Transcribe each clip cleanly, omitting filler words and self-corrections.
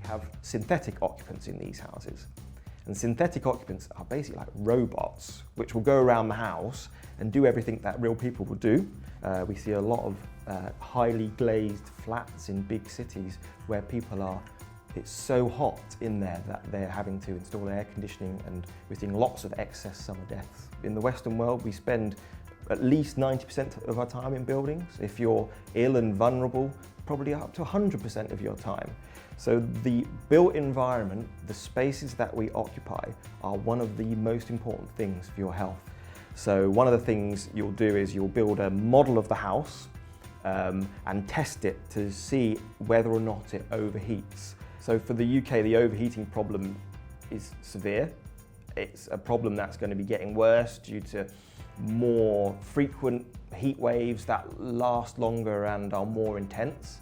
have synthetic occupants in these houses. And synthetic occupants are basically like robots, which will go around the house and do everything that real people would do. We see a lot of highly glazed flats in big cities where people are, it's so hot in there that they're having to install air conditioning, and we're seeing lots of excess summer deaths. In the Western world, we spend at least 90% of our time in buildings. If you're ill and vulnerable, probably up to 100% of your time. So the built environment, the spaces that we occupy, are one of the most important things for your health. So one of the things you'll do is you'll build a model of the house and test it to see whether or not it overheats. So for the UK, the overheating problem is severe. It's a problem that's going to be getting worse due to more frequent heat waves that last longer and are more intense.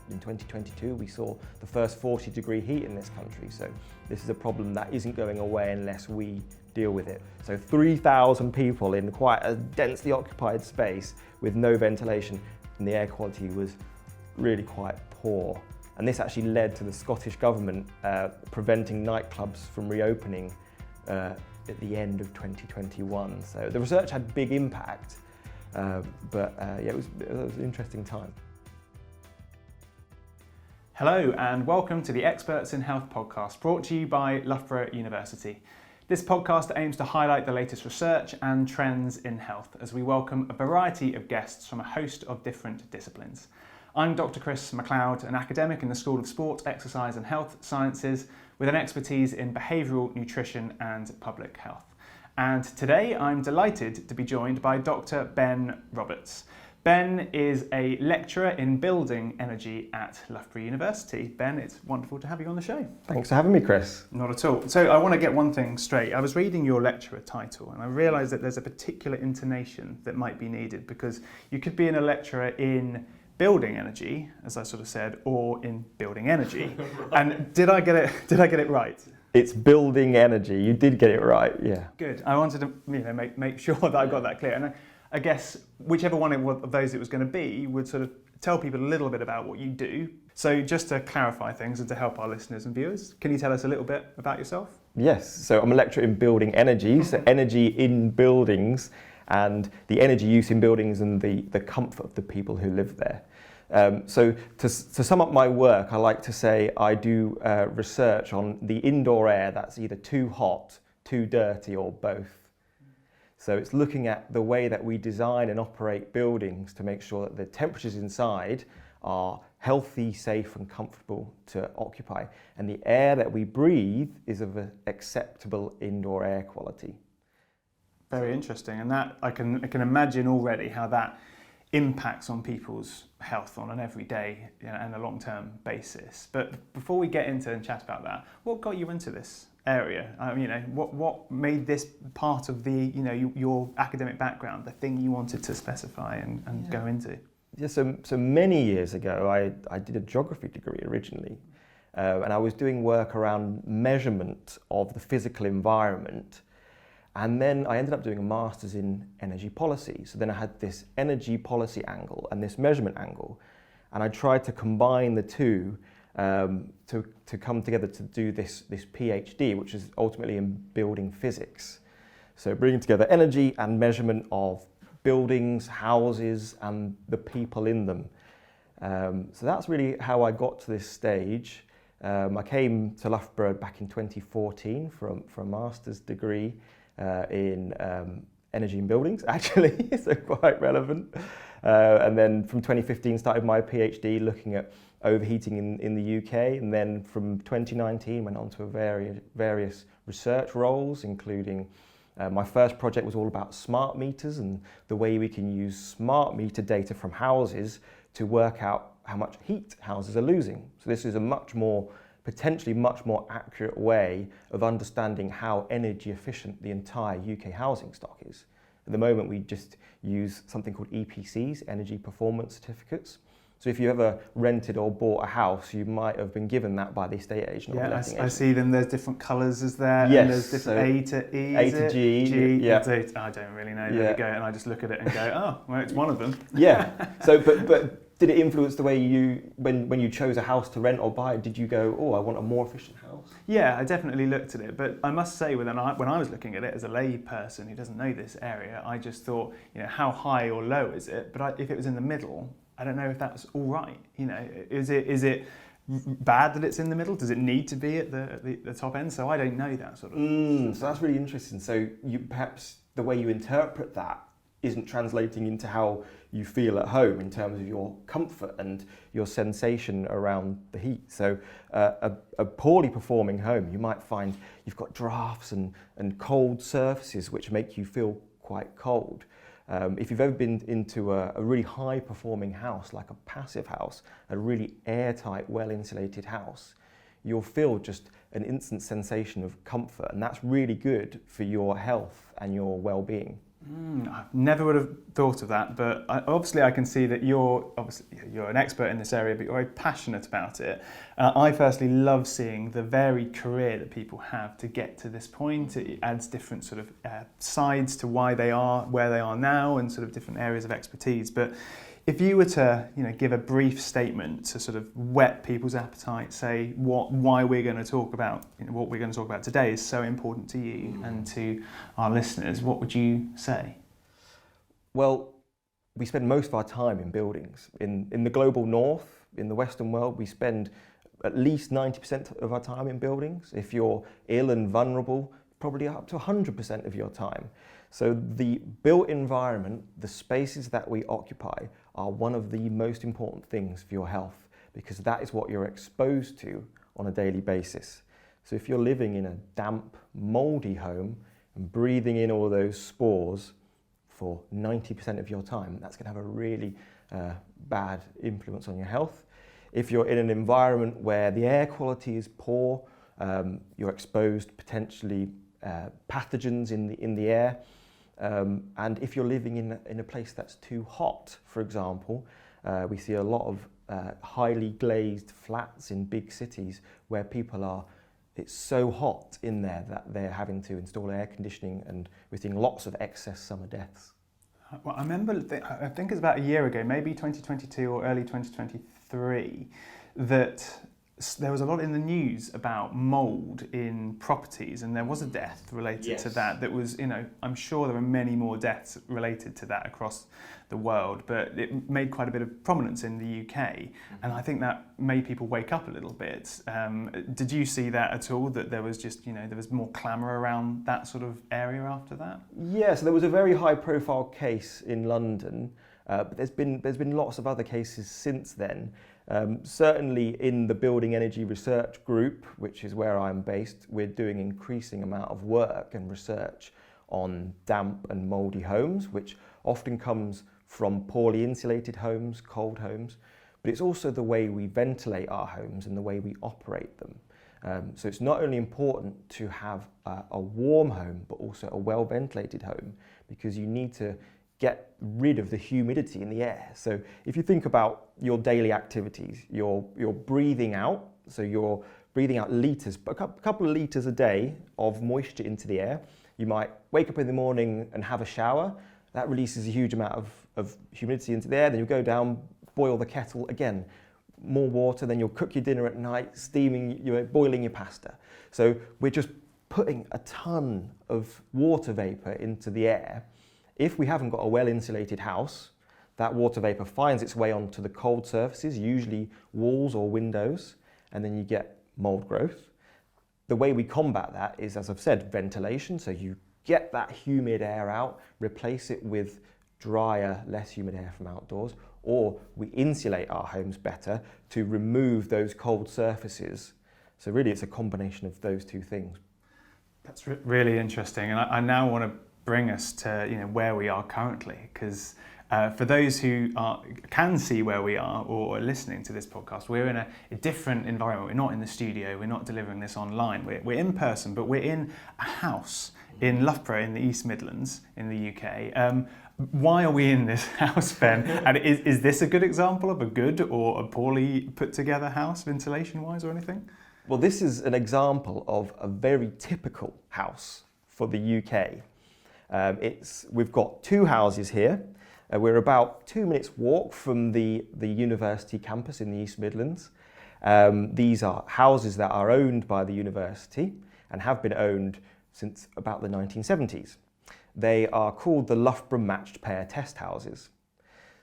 In 2022, we saw the first 40-degree heat in this country. So this is a problem that isn't going away unless we deal with it. So 3,000 people in quite a densely occupied space with no ventilation, and the air quality was really quite poor. And this actually led to the Scottish government preventing nightclubs from reopening at the end of 2021. So the research had big impact, but it was an interesting time. Hello and welcome to the Experts in Health podcast, brought to you by Loughborough University. This podcast aims to highlight the latest research and trends in health as we welcome a variety of guests from a host of different disciplines. I'm Dr. Chris MacLeod, an academic in the School of Sport, Exercise and Health Sciences with an expertise in behavioural nutrition and public health. And today I'm delighted to be joined by Dr. Ben Roberts. Ben is a lecturer in building energy at Loughborough University. Ben, it's wonderful to have you on the show. Thanks for having me, Chris. Not at all. So I want to get one thing straight. I was reading your lecturer title and I realised that there's a particular intonation that might be needed, because you could be a lecturer in building energy, as I sort of said, or in building energy. And did I get it right? It's building energy. You did get it right, yeah. Good. I wanted to make sure that I got that clear. And I guess whichever one of those it was going to be would sort of tell people a little bit about what you do. So just to clarify things and to help our listeners and viewers, can you tell us a little bit about yourself? Yes, so I'm a lecturer in building energy, so energy in buildings and the energy use in buildings and the comfort of the people who live there. So to sum up my work, I like to say I do research on the indoor air that's either too hot, too dirty, or both. So it's looking at the way that we design and operate buildings to make sure that the temperatures inside are healthy, safe and comfortable to occupy, and the air that we breathe is of an acceptable indoor air quality. Very interesting, and that I can imagine already how that impacts on people's health on an everyday and a long-term basis. But before we get into and chat about that, what got you into this area? What made this part of the your academic background, the thing you wanted to specify and go into? Yeah, so many years ago, I did a geography degree originally, and I was doing work around measurement of the physical environment. And then I ended up doing a master's in energy policy. So then I had this energy policy angle and this measurement angle. And I tried to combine the two to come together to do this PhD, which is ultimately in building physics. So bringing together energy and measurement of buildings, houses, and the people in them. So that's really how I got to this stage. I came to Loughborough back in 2014 for a master's degree in energy in buildings, actually, so quite relevant. And then from 2015 started my PhD looking at overheating in the UK, and then from 2019 went on to various research roles, including my first project was all about smart meters and the way we can use smart meter data from houses to work out how much heat houses are losing. So this is a potentially much more accurate way of understanding how energy efficient the entire UK housing stock is. At the moment, we just use something called EPCs, Energy Performance Certificates. So if you ever rented or bought a house, you might have been given that by the estate agent. Yeah, I see them. There's different colours, is there? Yes. And there's different A to E, A to G. Yeah. I don't really know. There you go. And I just look at it and go, oh, well, it's one of them. Yeah. So, but Did it influence the way when you chose a house to rent or buy? Did you go, oh, I want a more efficient house? Yeah, I definitely looked at it, but I must say when I was looking at it as a lay person who doesn't know this area, I just thought, how high or low is it? But if it was in the middle, I don't know if that's all right. Is it bad that it's in the middle? Does it need to be at the top end? So I don't know that sort of. So that's really interesting. So perhaps the way you interpret that isn't translating into how you feel at home in terms of your comfort and your sensation around the heat. So a poorly performing home, you might find you've got drafts and cold surfaces which make you feel quite cold. If you've ever been into a really high performing house, like a passive house, a really airtight, well insulated house, you'll feel just an instant sensation of comfort, and that's really good for your health and your well-being. I never would have thought of that, but I can see that you're an expert in this area, but you're very passionate about it. I firstly love seeing the varied career that people have to get to this point. It adds different sort of sides to why they are where they are now, and sort of different areas of expertise. But if you were to, give a brief statement to sort of whet people's appetite, say why we're going to talk about, what we're going to talk about today is so important to you and to our listeners, what would you say? Well, we spend most of our time in buildings. In the global north, in the Western world, we spend at least 90% of our time in buildings. If you're ill and vulnerable, probably up to 100% of your time. So the built environment, the spaces that we occupy, are one of the most important things for your health, because that is what you're exposed to on a daily basis. So if you're living in a damp, mouldy home and breathing in all those spores for 90% of your time, that's going to have a really bad influence on your health. If you're in an environment where the air quality is poor, you're exposed potentially pathogens in the air. And if you're living in a place that's too hot, for example, we see a lot of highly glazed flats in big cities where it's so hot in there that they're having to install air conditioning, and we're seeing lots of excess summer deaths. Well, I remember, I think it's about a year ago, maybe 2022 or early 2023, that there was a lot in the news about mould in properties, and there was a death related to that. That was, I'm sure there are many more deaths related to that across the world, but it made quite a bit of prominence in the UK, and I think that made people wake up a little bit. Did you see that at all, that there was just, there was more clamour around that sort of area after that? Yeah, so there was a very high profile case in London, but there's been lots of other cases since then. Certainly in the Building Energy Research Group, which is where I'm based, we're doing an increasing amount of work and research on damp and mouldy homes, which often comes from poorly insulated homes, cold homes, but it's also the way we ventilate our homes and the way we operate them. So it's not only important to have a warm home, but also a well ventilated home, because you need to get rid of the humidity in the air. So if you think about your daily activities, you're breathing out, so you're breathing out litres, a couple of litres a day of moisture into the air. You might wake up in the morning and have a shower. That releases a huge amount of humidity into the air. Then you go down, boil the kettle again, more water. Then you'll cook your dinner at night, boiling your pasta. So we're just putting a ton of water vapour into the air. If we haven't got a well-insulated house, that water vapour finds its way onto the cold surfaces, usually walls or windows, and then you get mould growth. The way we combat that is, as I've said, ventilation. So you get that humid air out, replace it with drier, less humid air from outdoors, or we insulate our homes better to remove those cold surfaces. So really it's a combination of those two things. That's really interesting, and I now want to bring us to where we are currently, because for those who can see where we are or are listening to this podcast, we're in a different environment. We're not in the studio, we're not delivering this online, we're in person, but we're in a house in Loughborough in the East Midlands in the UK. Why are we in this house, Ben? And is this a good example of a good or a poorly put together house, ventilation wise or anything? Well, this is an example of a very typical house for the UK. We've got two houses here. We're about 2 minutes walk from the university campus in the East Midlands. These are houses that are owned by the university and have been owned since about the 1970s. They are called the Loughborough matched pair test houses.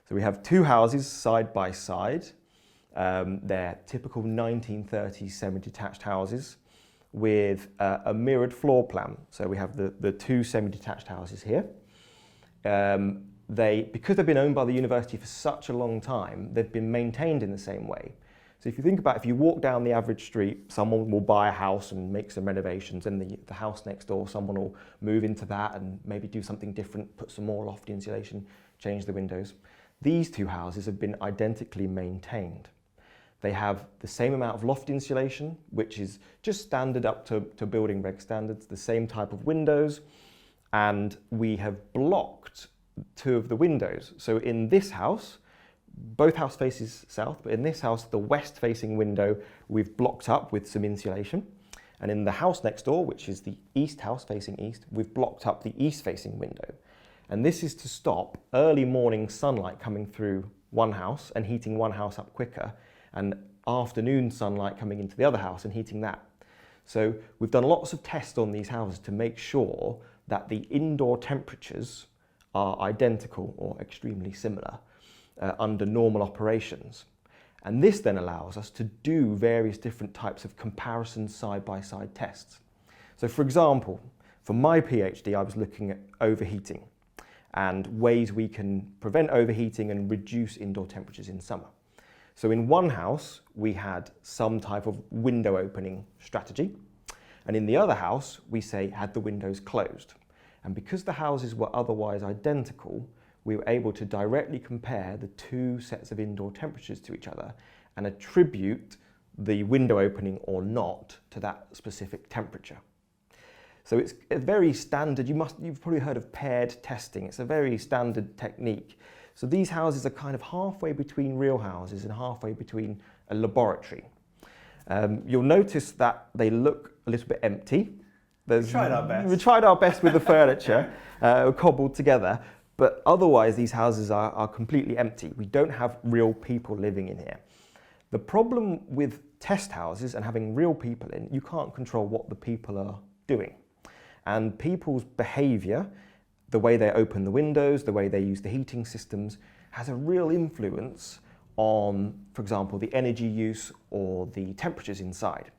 So we have two houses side by side. They're typical 1930s semi-detached houses with a mirrored floor plan. So we have the two semi-detached houses here. Because they've been owned by the university for such a long time, they've been maintained in the same way. So if you think about, if you walk down the average street, someone will buy a house and make some renovations, and the house next door, someone will move into that and maybe do something different, put some more loft insulation, change the windows. These two houses have been identically maintained. They have the same amount of loft insulation, which is just standard up to building reg standards, the same type of windows, and we have blocked two of the windows. So in this house, both house faces south, but in this house, the west facing window, we've blocked up with some insulation. And in the house next door, which is the east house facing east, we've blocked up the east facing window. And this is to stop early morning sunlight coming through one house and heating one house up quicker, and afternoon sunlight coming into the other house and heating that. So we've done lots of tests on these houses to make sure that the indoor temperatures are identical or extremely similar under normal operations. And this then allows us to do various different types of comparison side-by-side tests. So for example, for my PhD, I was looking at overheating and ways we can prevent overheating and reduce indoor temperatures in summer. So in one house, we had some type of window opening strategy. And in the other house, we had the windows closed. And because the houses were otherwise identical, we were able to directly compare the two sets of indoor temperatures to each other and attribute the window opening or not to that specific temperature. So it's a very standard, you've probably heard of paired testing. It's a very standard technique. So these houses are kind of halfway between real houses and halfway between a laboratory. You'll notice that they look a little bit empty. We tried our best. We tried our best with the furniture, cobbled together, but otherwise these houses are completely empty. We don't have real people living in here. The problem with test houses and having real people in, you can't control what the people are doing. And people's behaviour, the way they open the windows, the way they use the heating systems, has a real influence on, for example, the energy use or the temperatures inside.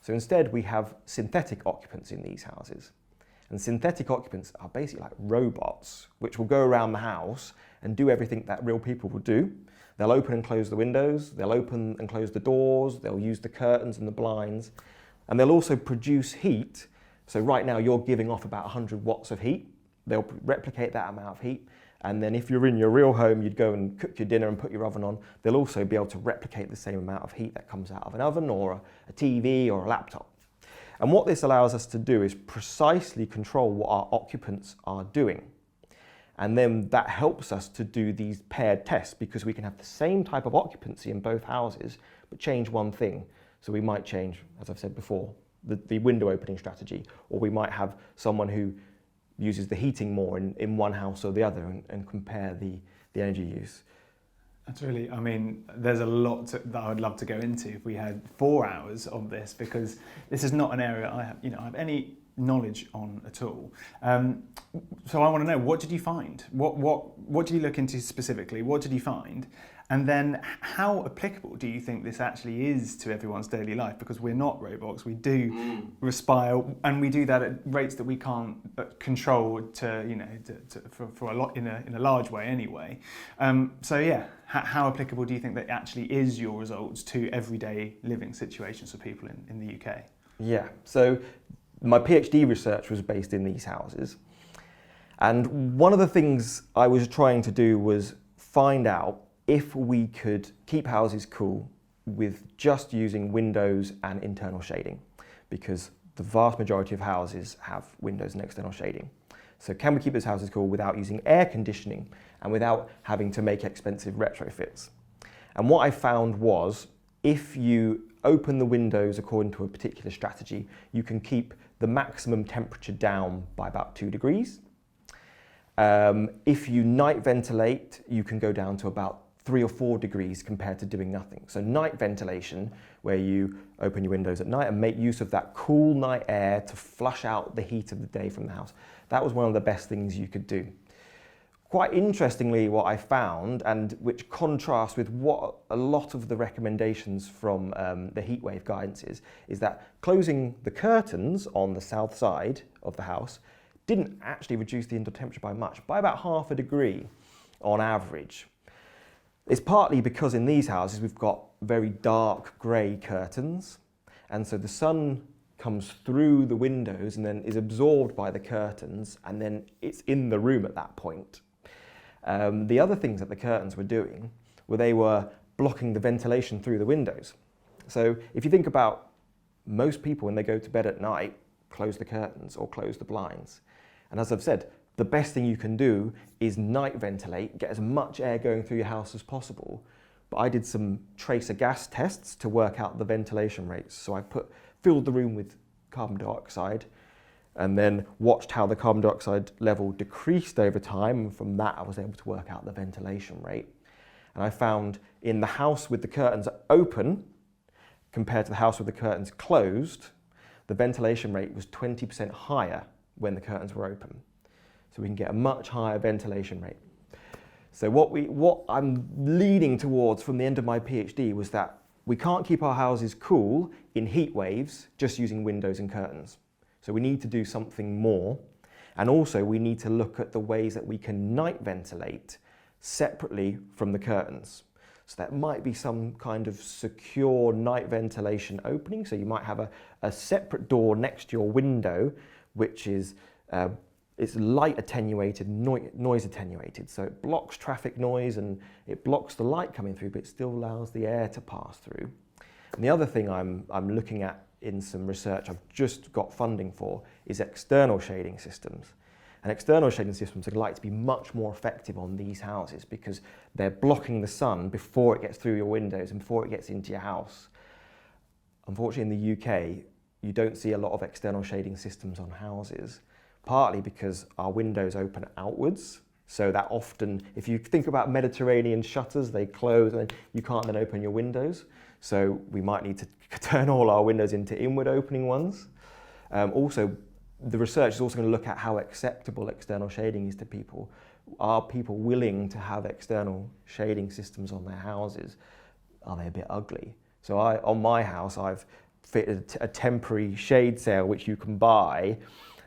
So instead we have synthetic occupants in these houses. And synthetic occupants are basically like robots, which will go around the house and do everything that real people will do. They'll open and close the windows, they'll open and close the doors, they'll use the curtains and the blinds, and they'll also produce heat. So right now you're giving off about 100 watts of heat. They'll replicate that amount of heat. And then if you're in your real home, you'd go and cook your dinner and put your oven on. They'll also be able to replicate the same amount of heat that comes out of an oven or a TV or a laptop. And what this allows us to do is precisely control what our occupants are doing. And then that helps us to do these paired tests because we can have the same type of occupancy in both houses, but change one thing. So we might change, as I've said before, the window opening strategy, or we might have someone who uses the heating more in one house or the other and compare the energy use. That's really, I mean, there's a lot that I would love to go into if we had 4 hours of this, because this is not an area I have any knowledge on at all. So I want to know, what did you find? What did you look into specifically? What did you find? And then how applicable do you think this actually is to everyone's daily life? Because we're not robots, we do respire, and we do that at rates that we can't control for a lot in a large way anyway. So yeah, how applicable do you think that actually is your results to everyday living situations for people in the UK? Yeah, so my PhD research was based in these houses. And one of the things I was trying to do was find out if we could keep houses cool with just using windows and internal shading, because the vast majority of houses have windows and external shading. So can we keep those houses cool without using air conditioning and without having to make expensive retrofits? And what I found was, if you open the windows according to a particular strategy, you can keep the maximum temperature down by about 2 degrees. If you night ventilate, you can go down to about 3 or 4 degrees compared to doing nothing. So night ventilation, where you open your windows at night and make use of that cool night air to flush out the heat of the day from the house. That was one of the best things you could do. Quite interestingly, what I found, and which contrasts with what a lot of the recommendations from the heatwave guidance is that closing the curtains on the south side of the house didn't actually reduce the indoor temperature by much, by about 0.5 degree on average. It's partly because in these houses we've got very dark grey curtains, and so the sun comes through the windows and then is absorbed by the curtains, and then it's in the room at that point. The other things that the curtains were doing were they were blocking the ventilation through the windows. So if you think about most people when they go to bed at night, close the curtains or close the blinds. And as I've said, the best thing you can do is night ventilate, get as much air going through your house as possible. But I did some tracer gas tests to work out the ventilation rates. So I filled the room with carbon dioxide and then watched how the carbon dioxide level decreased over time. And from that, I was able to work out the ventilation rate. And I found in the house with the curtains open, compared to the house with the curtains closed, the ventilation rate was 20% higher when the curtains were open. So we can get a much higher ventilation rate. So what I'm leading towards from the end of my PhD was that we can't keep our houses cool in heat waves just using windows and curtains. So we need to do something more. And also we need to look at the ways that we can night ventilate separately from the curtains. So that might be some kind of secure night ventilation opening. So you might have a separate door next to your window, which is it's light attenuated, noise attenuated. So it blocks traffic noise and it blocks the light coming through, but it still allows the air to pass through. And the other thing I'm looking at in some research I've just got funding for is external shading systems. And external shading systems are likely to be much more effective on these houses because they're blocking the sun before it gets through your windows and before it gets into your house. Unfortunately, in the UK, you don't see a lot of external shading systems on houses, partly because our windows open outwards. So that often, if you think about Mediterranean shutters, they close and you can't then open your windows. So we might need to turn all our windows into inward opening ones. Also, the research is also going to look at how acceptable external shading is to people. Are people willing to have external shading systems on their houses? Are they a bit ugly? So on my house, I've fitted a temporary shade sail which you can buy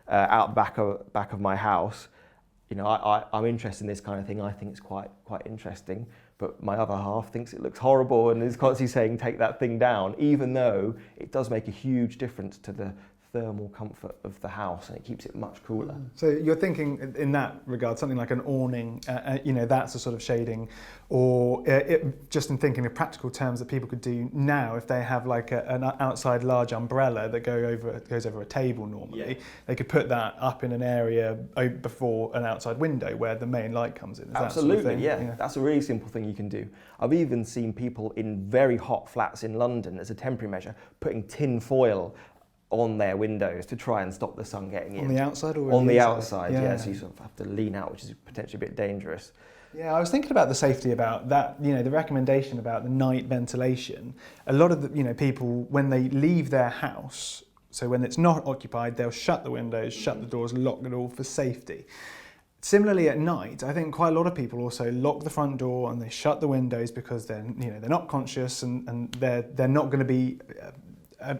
out back of my house. You know, I'm interested in this kind of thing. I think it's quite interesting. But my other half thinks it looks horrible and is constantly saying, take that thing down, even though it does make a huge difference to the thermal comfort of the house and it keeps it much cooler. So you're thinking in that regard, something like an awning, that's a sort of shading, or just in thinking of practical terms that people could do now, if they have like an outside large umbrella that goes over a table normally, they could put that up in an area before an outside window where the main light comes in. Absolutely, that sort of thing? Yeah. That's a really simple thing you can do. I've even seen people in very hot flats in London as a temporary measure putting tin foil on their windows to try and stop the sun getting in. On the outside or on the outside? Yeah. So you sort of have to lean out, which is potentially a bit dangerous. Yeah, I was thinking about the safety about that, the recommendation about the night ventilation. A lot of the, people, when they leave their house, so when it's not occupied, they'll shut the windows, shut the doors, lock it all for safety. Similarly at night, I think quite a lot of people also lock the front door and they shut the windows because they're not conscious and they're not going to be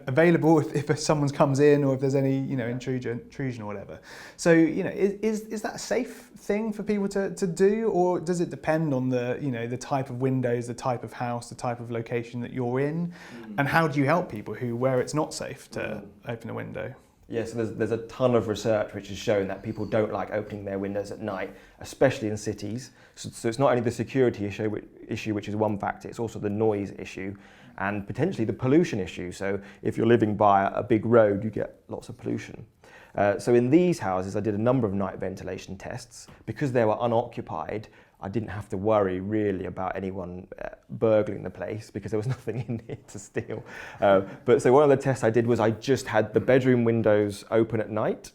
available if someone comes in or if there's any intrusion or whatever. So is that a safe thing for people to do, or does it depend on the type of windows, the type of house, the type of location that you're in, and how do you help people where it's not safe to open a window? Yeah, so there's a ton of research which has shown that people don't like opening their windows at night, especially in cities. So it's not only the security issue, which is one factor, it's also the noise issue and potentially the pollution issue. So if you're living by a big road, you get lots of pollution. So in these houses, I did a number of night ventilation tests. Because they were unoccupied, I didn't have to worry really about anyone burgling the place because there was nothing in it to steal. But so one of the tests I did was I just had the bedroom windows open at night.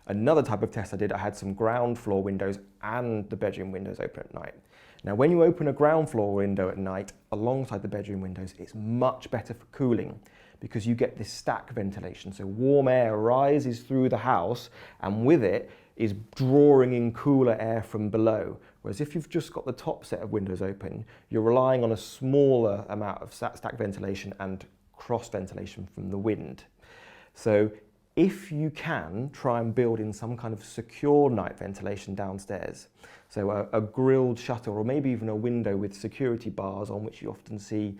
Another type of test I did, I had some ground floor windows and the bedroom windows open at night. Now, when you open a ground floor window at night alongside the bedroom windows, it's much better for cooling because you get this stack ventilation. So warm air rises through the house and with it is drawing in cooler air from below. Whereas if you've just got the top set of windows open, you're relying on a smaller amount of stack ventilation and cross ventilation from the wind. So if you can, try and build in some kind of secure night ventilation downstairs. So a grilled shutter or maybe even a window with security bars on, which you often see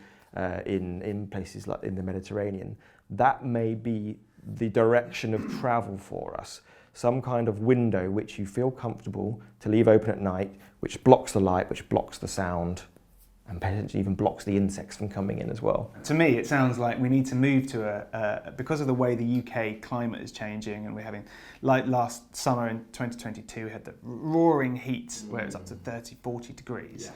in places like in the Mediterranean. That may be the direction of travel for us. Some kind of window which you feel comfortable to leave open at night, which blocks the light, which blocks the sound, and potentially even blocks the insects from coming in as well. To me, it sounds like we need to move to because of the way the UK climate is changing, and we're having, like last summer in 2022, we had the roaring heat where it was up to 30, 40 degrees. Yeah.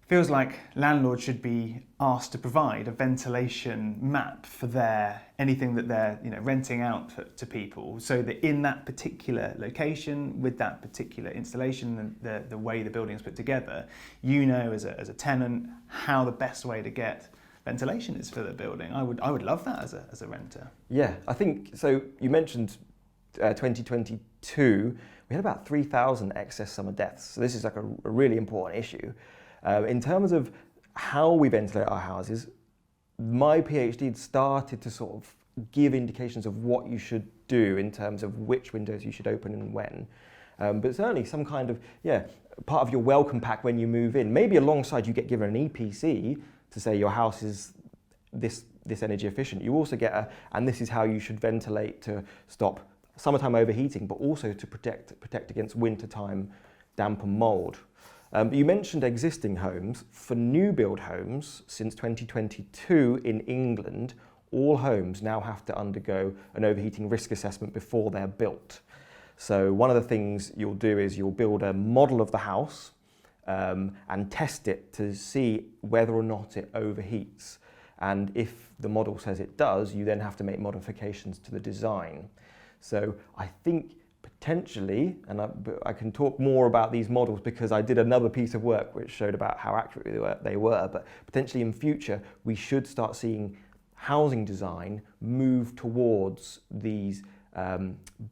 Feels like landlords should be asked to provide a ventilation map for anything that they're renting out to people, so that in that particular location with that particular installation and the way the building is put together, as a tenant how the best way to get ventilation is for the building. I would love that as a renter. Yeah, I think so. You mentioned 2022, we had about 3,000 excess summer deaths. So this is like a really important issue. In terms of how we ventilate our houses, my PhD started to sort of give indications of what you should do in terms of which windows you should open and when. But certainly some kind of, part of your welcome pack when you move in, maybe alongside you get given an EPC to say your house is this energy efficient. You also get and this is how you should ventilate to stop summertime overheating, but also to protect against wintertime damp and mould. You mentioned existing homes. For new build homes, since 2022 in England, all homes now have to undergo an overheating risk assessment before they're built. So one of the things you'll do is you'll build a model of the house and test it to see whether or not it overheats. And if the model says it does, you then have to make modifications to the design. So I think potentially, and I can talk more about these models because I did another piece of work which showed about how accurate they were, but potentially in future we should start seeing housing design move towards these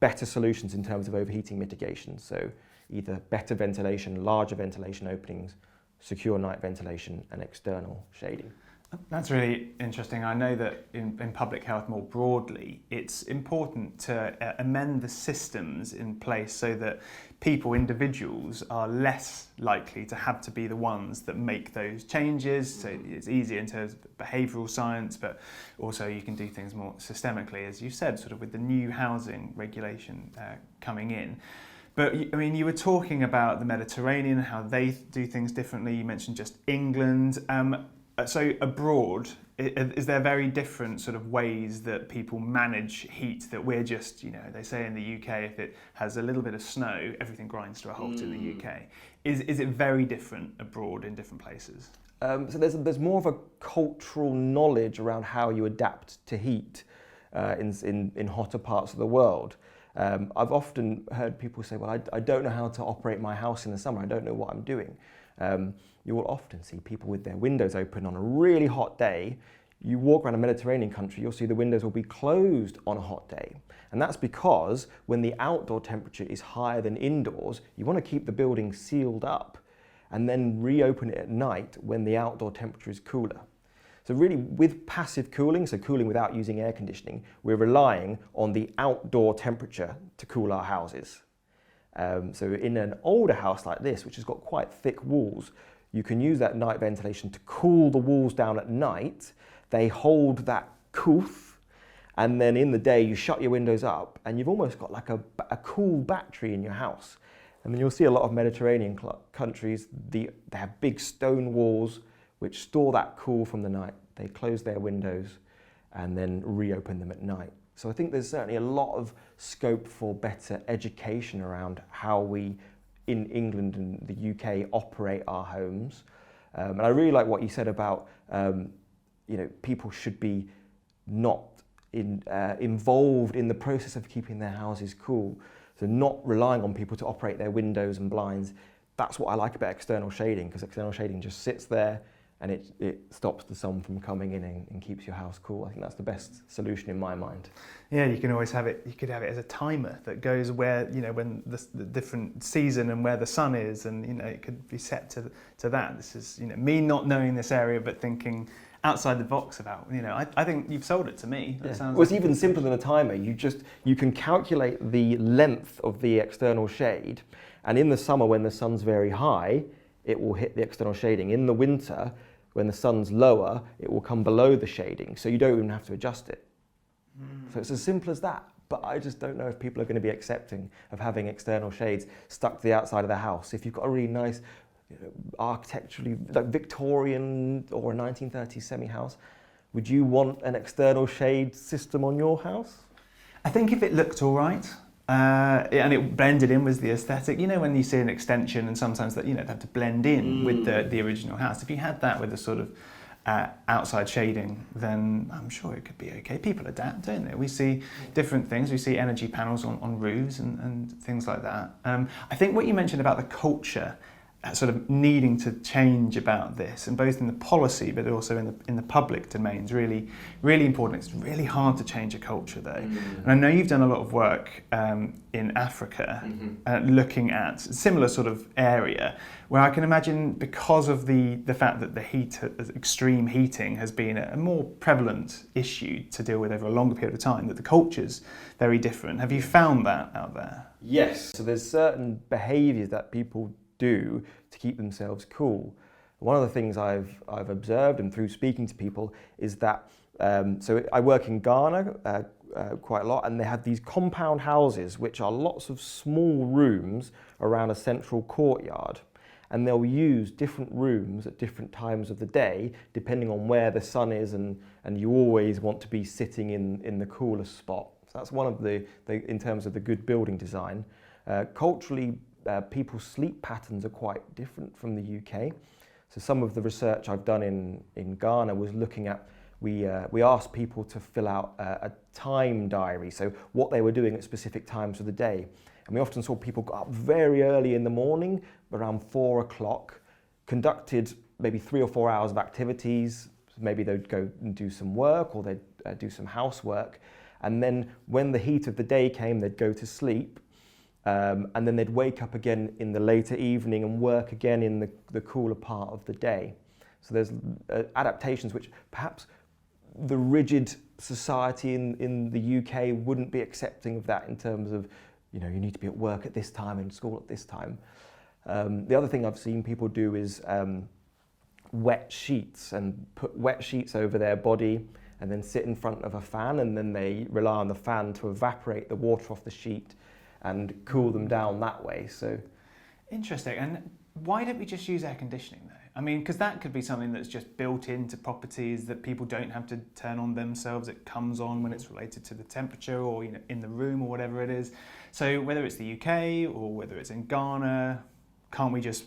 better solutions in terms of overheating mitigation. So either better ventilation, larger ventilation openings, secure night ventilation and external shading. That's really interesting. I know that in public health more broadly, it's important to amend the systems in place so that individuals, are less likely to have to be the ones that make those changes. So it's easier in terms of behavioural science, but also you can do things more systemically, as you said, sort of with the new housing regulation coming in. But I mean, you were talking about the Mediterranean, how they do things differently. You mentioned just England. So abroad, is there very different sort of ways that people manage heat that we're just, they say in the UK, if it has a little bit of snow, everything grinds to a halt in the UK. Is it very different abroad in different places? So there's more of a cultural knowledge around how you adapt to heat in hotter parts of the world. I've often heard people say, well, I don't know how to operate my house in the summer. I don't know what I'm doing. You will often see people with their windows open on a really hot day. You walk around a Mediterranean country, you'll see the windows will be closed on a hot day. And that's because when the outdoor temperature is higher than indoors, you want to keep the building sealed up and then reopen it at night when the outdoor temperature is cooler. So really with passive cooling, so cooling without using air conditioning, we're relying on the outdoor temperature to cool our houses. So in an older house like this, which has got quite thick walls, you can use that night ventilation to cool the walls down at night. They hold that coof, and then in the day you shut your windows up and you've almost got like a cool battery in your house. And then you'll see a lot of Mediterranean countries, they have big stone walls which store that cool from the night. They close their windows and then reopen them at night. So I think there's certainly a lot of scope for better education around how we in England and the UK operate our homes. And I really like what you said about, people should be not involved in the process of keeping their houses cool. So not relying on people to operate their windows and blinds. That's what I like about external shading, because external shading just sits there and it stops the sun from coming in and keeps your house cool. I think that's the best solution in my mind. Yeah, you can always have it. You could have it as a timer that goes where, when the different season and where the sun is, and it could be set to that. This is me not knowing this area, but thinking outside the box about. I think you've sold it to me. That sounds. Well, it's even simpler than a timer. You can calculate the length of the external shade, and in the summer when the sun's very high, it will hit the external shading. In the winter, when the sun's lower, it will come below the shading, so you don't even have to adjust it. So it's as simple as that. But I just don't know if people are going to be accepting of having external shades stuck to the outside of the house. If you've got a really nice, architecturally, like Victorian or a 1930s semi-house, would you want an external shade system on your house? I think if it looked all right, and it blended in with the aesthetic, when you see an extension and sometimes that they have to blend in with the original house. If you had that with a sort of outside shading, then I'm sure it could be okay. People adapt, don't they? We see different things. We see energy panels on roofs and things like that. I think what you mentioned about the culture sort of needing to change about this, and both in the policy but also in the public domain, is really, really important. It's really hard to change a culture though. And I know you've done a lot of work in Africa, looking at a similar sort of area, where I can imagine, because of the fact that the extreme heating has been a more prevalent issue to deal with over a longer period of time, that the culture's very different. Have you found that out there? Yes. So there's certain behaviours that people do to keep themselves cool. One of the things I've observed, and through speaking to people, is that so I work in Ghana quite a lot, and they have these compound houses which are lots of small rooms around a central courtyard, and they'll use different rooms at different times of the day depending on where the sun is, and you always want to be sitting in the coolest spot. So that's one of the in terms of the good building design. Culturally, people's sleep patterns are quite different from the UK. So some of the research I've done in Ghana was looking at, we asked people to fill out a time diary, so what they were doing at specific times of the day. And we often saw people got up very early in the morning, around 4 o'clock, conducted maybe 3 or 4 hours of activities. Maybe they'd go and do some work, or they'd do some housework. And then when the heat of the day came, they'd go to sleep. And then they'd wake up again in the later evening and work again in the cooler part of the day. So there's adaptations which perhaps the rigid society in the UK wouldn't be accepting of that, in terms of, you need to be at work at this time and school at this time. The other thing I've seen people do is wet sheets, and put wet sheets over their body and then sit in front of a fan, and then they rely on the fan to evaporate the water off the sheet and cool them down that way. So interesting. And why don't we just use air conditioning though? I mean, because that could be something that's just built into properties that people don't have to turn on themselves. It comes on when it's related to the temperature, or in the room, or whatever it is. So whether it's the UK or whether it's in Ghana, can't we just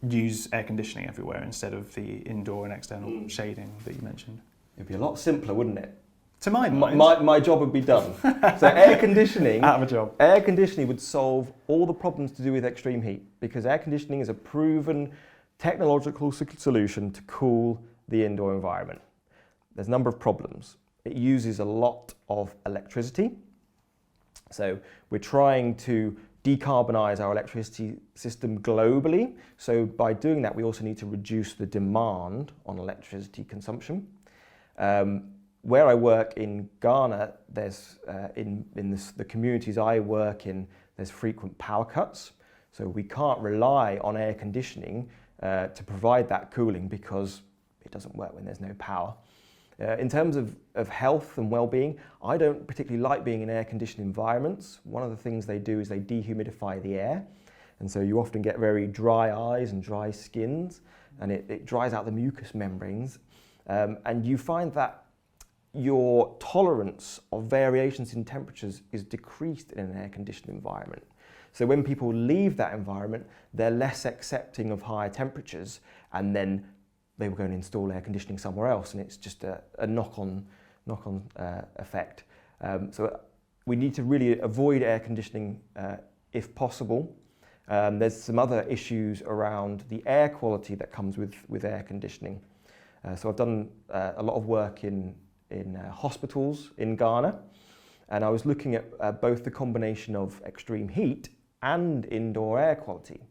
use air conditioning everywhere instead of the indoor and external shading that you mentioned? It'd be a lot simpler, wouldn't it? To my mind. My job would be done. So air conditioning, out of a job. Air conditioning would solve all the problems to do with extreme heat, because air conditioning is a proven technological solution to cool the indoor environment. There's a number of problems. It uses a lot of electricity. So we're trying to decarbonize our electricity system globally. So by doing that, we also need to reduce the demand on electricity consumption. Where I work in Ghana, there's the communities I work in, there's frequent power cuts. So we can't rely on air conditioning to provide that cooling, because it doesn't work when there's no power. In terms of health and well-being, I don't particularly like being in air-conditioned environments. One of the things they do is they dehumidify the air, and so you often get very dry eyes and dry skins, and it dries out the mucous membranes, and you find that your tolerance of variations in temperatures is decreased in an air-conditioned environment. So when people leave that environment, they're less accepting of higher temperatures, and then they will go and install air conditioning somewhere else, and it's just a knock-on effect. So we need to really avoid air conditioning if possible. There's some other issues around the air quality that comes with air conditioning. So I've done a lot of work in hospitals in Ghana, and I was looking at both the combination of extreme heat and indoor air quality.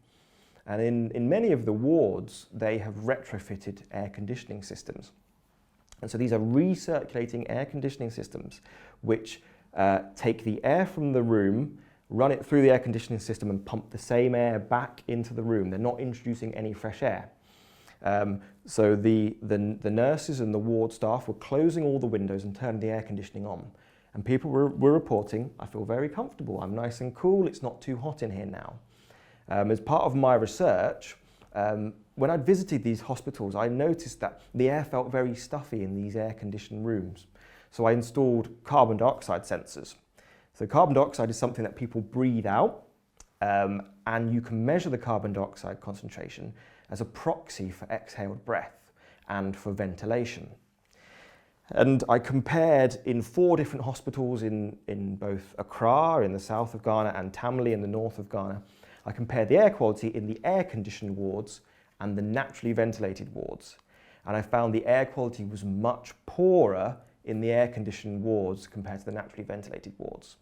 And in many of the wards, they have retrofitted air conditioning systems. And so these are recirculating air conditioning systems which take the air from the room, run it through the air conditioning system and pump the same air back into the room. They're not introducing any fresh air. So the nurses and the ward staff were closing all the windows and turning the air conditioning on. And people were reporting, I feel very comfortable, I'm nice and cool, it's not too hot in here now. As part of my research, when I'd visited these hospitals, I noticed that the air felt very stuffy in these air-conditioned rooms. So I installed carbon dioxide sensors. So carbon dioxide is something that people breathe out, and you can measure the carbon dioxide concentration as a proxy for exhaled breath and for ventilation. And I compared in 4 different hospitals in both Accra in the south of Ghana and Tamale in the north of Ghana. I compared the air quality in the air-conditioned wards and the naturally ventilated wards. And I found the air quality was much poorer in the air-conditioned wards compared to the naturally ventilated wards.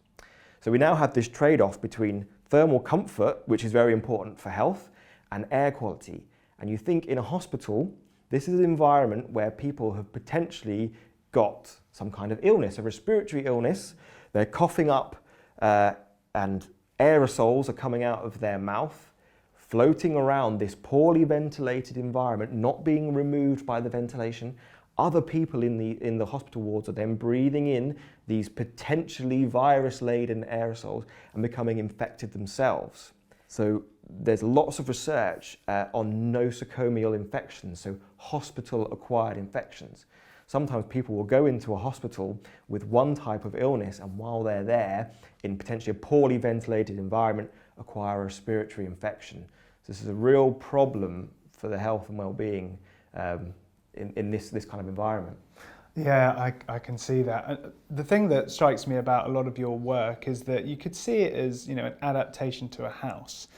So we now have this trade-off between thermal comfort, which is very important for health, and air quality. And you think in a hospital, this is an environment where people have potentially got some kind of illness, a respiratory illness. They're coughing up and aerosols are coming out of their mouth, floating around this poorly ventilated environment, not being removed by the ventilation. Other people in the hospital wards are then breathing in these potentially virus-laden aerosols and becoming infected themselves. So there's lots of research on nosocomial infections, so hospital-acquired infections. Sometimes people will go into a hospital with one type of illness, and while they're there, in potentially a poorly ventilated environment, acquire a respiratory infection. So this is a real problem for the health and well-being in this kind of environment. Yeah, I can see that. The thing that strikes me about a lot of your work is that you could see it as, an adaptation to a house.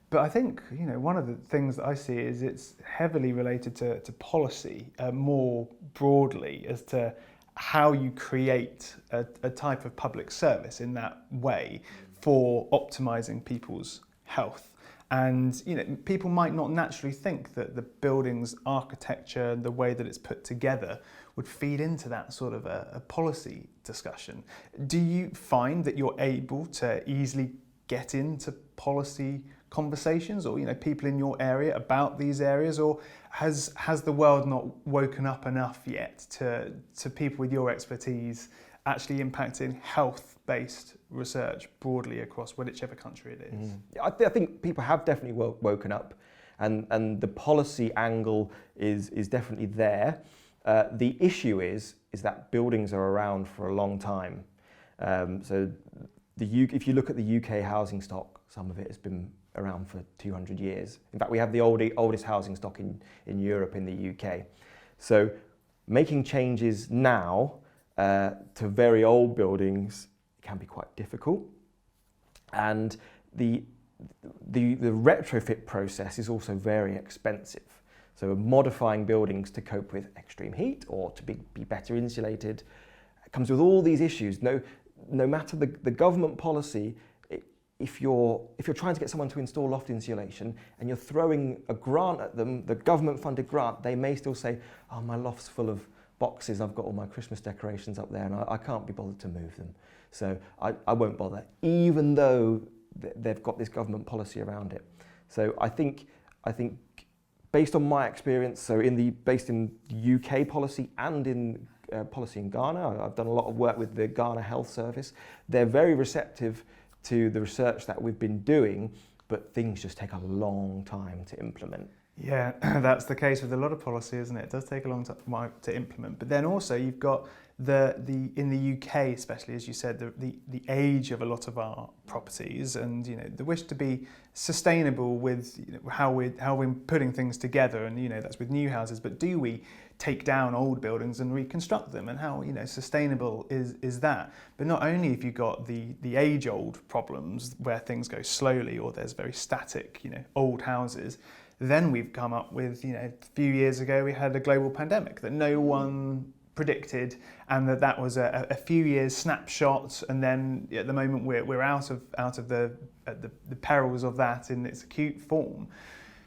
But I think, one of the things that I see is it's heavily related to policy more broadly as to how you create a type of public service in that way for optimizing people's health. And people might not naturally think that the building's architecture, the way that it's put together, would feed into that sort of a policy discussion. Do you find that you're able to easily get into policy conversations, or people in your area about these areas, or has the world not woken up enough yet to people with your expertise actually impacting health-based research broadly across whichever country it is? I think people have definitely woken up, and the policy angle is definitely there. The issue is that buildings are around for a long time. So if you look at the UK housing stock, some of it has been around for 200 years. In fact, we have the oldest housing stock in Europe, in the UK. So making changes now to very old buildings can be quite difficult. And the retrofit process is also very expensive. So modifying buildings to cope with extreme heat or to be better insulated comes with all these issues. No matter the government policy, if you're trying to get someone to install loft insulation and you're throwing a grant at them, the government-funded grant, they may still say, "Oh, my loft's full of boxes, I've got all my Christmas decorations up there and I can't be bothered to move them. So I won't bother," even though they've got this government policy around it. So I think based on my experience, so based in the UK policy and in policy in Ghana, I've done a lot of work with the Ghana Health Service. They're very receptive to the research that we've been doing, but things just take a long time to implement. Yeah, that's the case with a lot of policy, isn't it? It does take a long time to implement. But then also you've got the in the UK, especially as you said, the age of a lot of our properties, and the wish to be sustainable with how we're putting things together, and that's with new houses. But do we take down old buildings and reconstruct them, and how sustainable is that? But not only have you got the age-old problems where things go slowly, or there's very static old houses. Then we've come up with, a few years ago we had a global pandemic that no one predicted, and that was a few years snapshot, and then at the moment we're out of the perils of that in its acute form.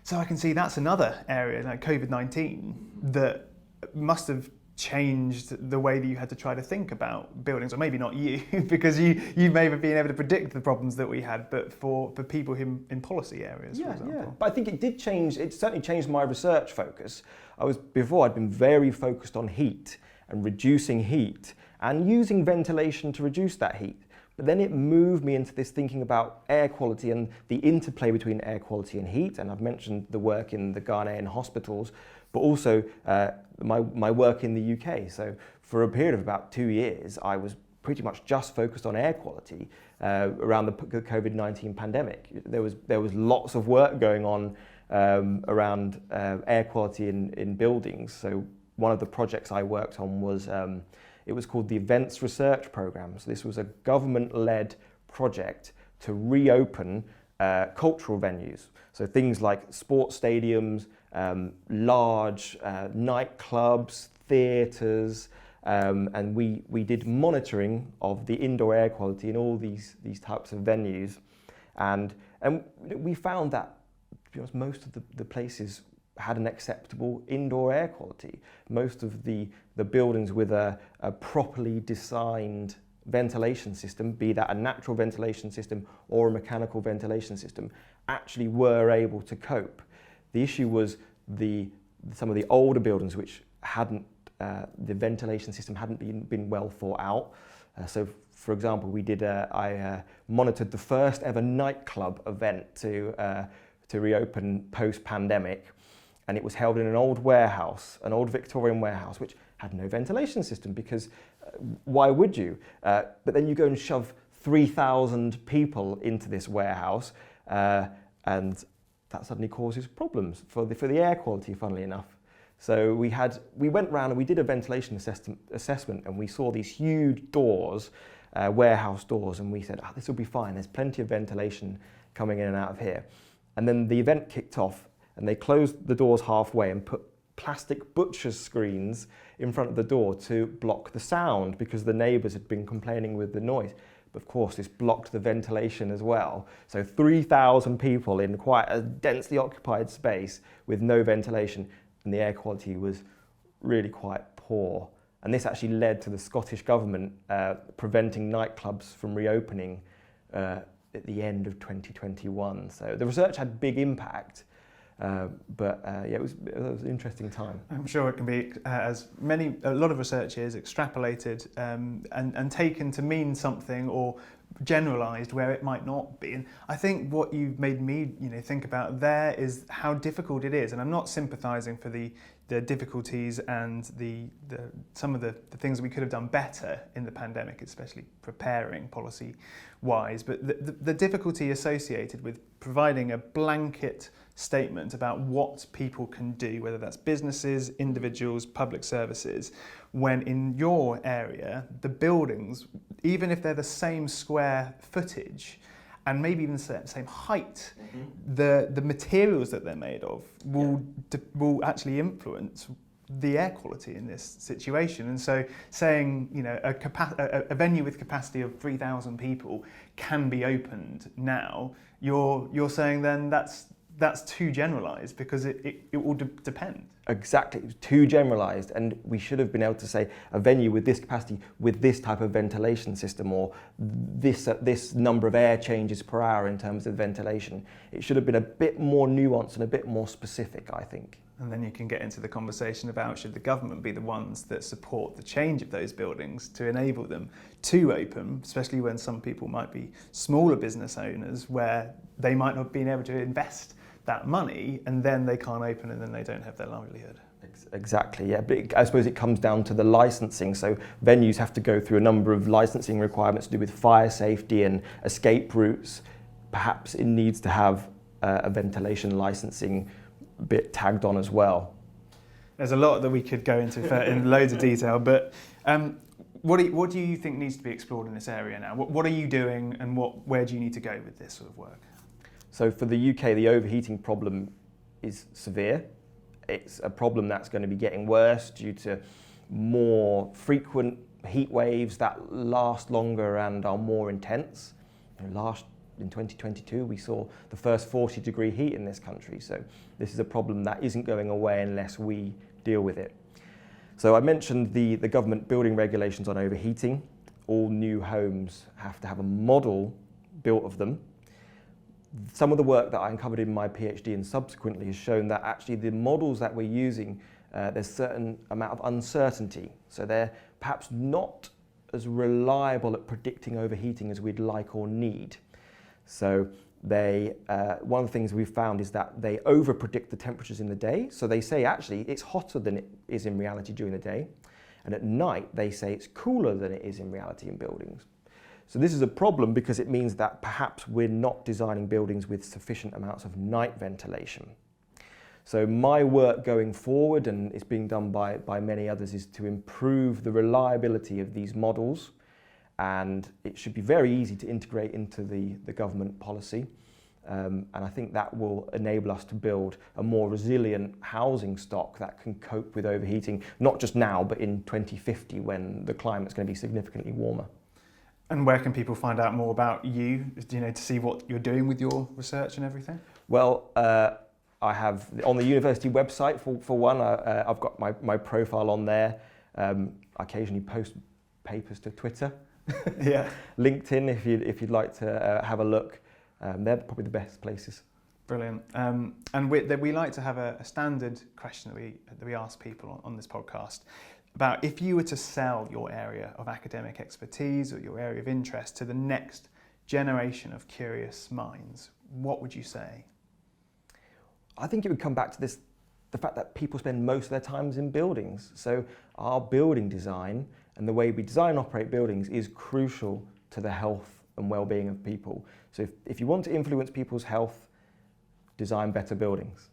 So I can see that's another area like COVID-19 that must have changed the way that you had to try to think about buildings, or maybe not you, because you may have been able to predict the problems that we had, but for people in policy areas, for example. Yeah, but I think it did change. It certainly changed my research focus. Before I'd been very focused on heat and reducing heat and using ventilation to reduce that heat. But then it moved me into this thinking about air quality and the interplay between air quality and heat. And I've mentioned the work in the Ghanaian hospitals, but also my work in the UK. So for a period of about 2 years, I was pretty much just focused on air quality around the COVID-19 pandemic. There was lots of work going on around air quality in buildings. So one of the projects I worked on was it was called the Events Research Programme. So this was a government-led project to reopen cultural venues. So things like sports stadiums, large nightclubs, theatres, and we did monitoring of the indoor air quality in all these types of venues, and we found that, to be honest, most of the places had an acceptable indoor air quality. Most of the buildings with a properly designed ventilation system, be that a natural ventilation system or a mechanical ventilation system, actually were able to cope. The issue was some of the older buildings which hadn't, the ventilation system hadn't been well thought out. So, for example, I monitored the first ever nightclub event to reopen post-pandemic, and it was held in an old warehouse, an old Victorian warehouse, which had no ventilation system, because why would you? But then you go and shove 3,000 people into this warehouse, and that suddenly causes problems for the air quality, funnily enough. So we went round and we did a ventilation assessment, and we saw these huge doors, warehouse doors, and we said, this will be fine, there's plenty of ventilation coming in and out of here. And then the event kicked off, and they closed the doors halfway and put plastic butcher's screens in front of the door to block the sound, because the neighbours had been complaining with the noise. But of course, this blocked the ventilation as well. So 3,000 people in quite a densely occupied space with no ventilation, and the air quality was really quite poor. And this actually led to the Scottish government preventing nightclubs from reopening at the end of 2021. So the research had big impact. It was an interesting time. I'm sure it can be, a lot of research is extrapolated and taken to mean something, or generalised where it might not be. And I think what you've made me think about there is how difficult it is. And I'm not sympathising for the difficulties and some of the things that we could have done better in the pandemic, especially preparing policy-wise. But the difficulty associated with providing a blanket statement about what people can do, whether that's businesses, individuals, public services, when in your area, the buildings, even if they're the same square footage, and maybe even the same height, the materials that they're made of will actually influence the air quality in this situation. And so saying, a venue with capacity of 3,000 people can be opened now, you're saying then that's too generalised, because it will depend. Exactly, it was too generalised, and we should have been able to say a venue with this capacity, with this type of ventilation system, or this number of air changes per hour in terms of ventilation. It should have been a bit more nuanced and a bit more specific, I think. And then you can get into the conversation about, should the government be the ones that support the change of those buildings to enable them to open, especially when some people might be smaller business owners where they might not have been able to invest that money, and then they can't open and then they don't have their livelihood. Exactly, yeah. But I suppose it comes down to the licensing. So venues have to go through a number of licensing requirements to do with fire safety and escape routes. Perhaps it needs to have a ventilation licensing bit tagged on as well. There's a lot that we could go into in loads of detail, but what do you think needs to be explored in this area now? What are you doing, and where do you need to go with this sort of work? So for the UK, the overheating problem is severe. It's a problem that's going to be getting worse due to more frequent heat waves that last longer and are more intense. In 2022, we saw the first 40-degree heat in this country. So this is a problem that isn't going away unless we deal with it. So I mentioned the government building regulations on overheating. All new homes have to have a model built of them. Some of the work that I uncovered in my PhD and subsequently has shown that actually the models that we're using, there's a certain amount of uncertainty. So they're perhaps not as reliable at predicting overheating as we'd like or need. So one of the things we've found is that they over-predict the temperatures in the day. So they say actually it's hotter than it is in reality during the day. And at night they say it's cooler than it is in reality in buildings. So this is a problem because it means that perhaps we're not designing buildings with sufficient amounts of night ventilation. So my work going forward, and it's being done by many others, is to improve the reliability of these models, and it should be very easy to integrate into the government policy. And I think that will enable us to build a more resilient housing stock that can cope with overheating, not just now, but in 2050 when the climate's going to be significantly warmer. And where can people find out more about you, to see what you're doing with your research and everything? Well, I have on the university website for one. I've got my profile on there. I occasionally post papers to Twitter, yeah, LinkedIn if you'd like to have a look. They're probably the best places. Brilliant. And we like to have a standard question that we ask people on this podcast about if you were to sell your area of academic expertise or your area of interest to the next generation of curious minds, what would you say? I think it would come back to the fact that people spend most of their times in buildings. So our building design and the way we design and operate buildings is crucial to the health and well-being of people. So if you want to influence people's health, design better buildings.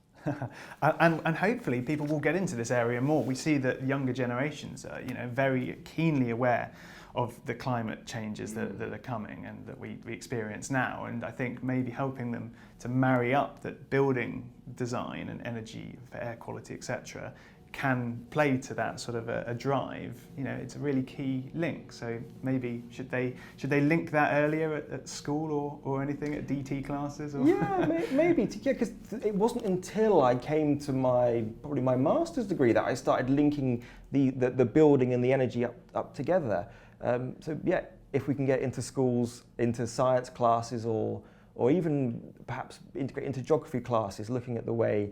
And hopefully people will get into this area more. We see that younger generations are, very keenly aware of the climate changes that are coming and that we experience now. And I think maybe helping them to marry up that building design and energy for air quality, etc., can play to that sort of a drive. It's a really key link. So maybe should they link that earlier at school or anything at DT classes? Or? Yeah, maybe. Because it wasn't until I came to probably my master's degree that I started linking the building and the energy up together. So yeah, if we can get into schools, into science classes, or even perhaps integrate into geography classes, looking at the way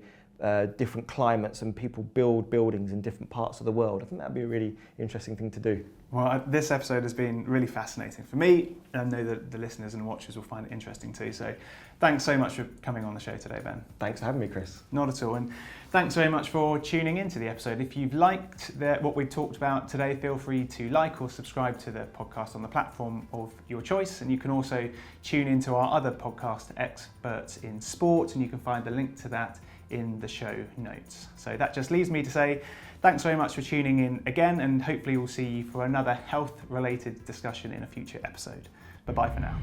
different climates and people build buildings in different parts of the world. I think that'd be a really interesting thing to do. Well, this episode has been really fascinating for me, and I know that the listeners and watchers will find it interesting too. So thanks so much for coming on the show today, Ben. Thanks for having me, Chris. Not at all. And thanks very much for tuning into the episode. If you've liked what we've talked about today, feel free to like or subscribe to the podcast on the platform of your choice. And you can also tune into our other podcast, Experts in Sport, and you can find the link to that in the show notes. So that just leaves me to say thanks very much for tuning in again, and hopefully we'll see you for another health related discussion in a future episode. Bye bye for now.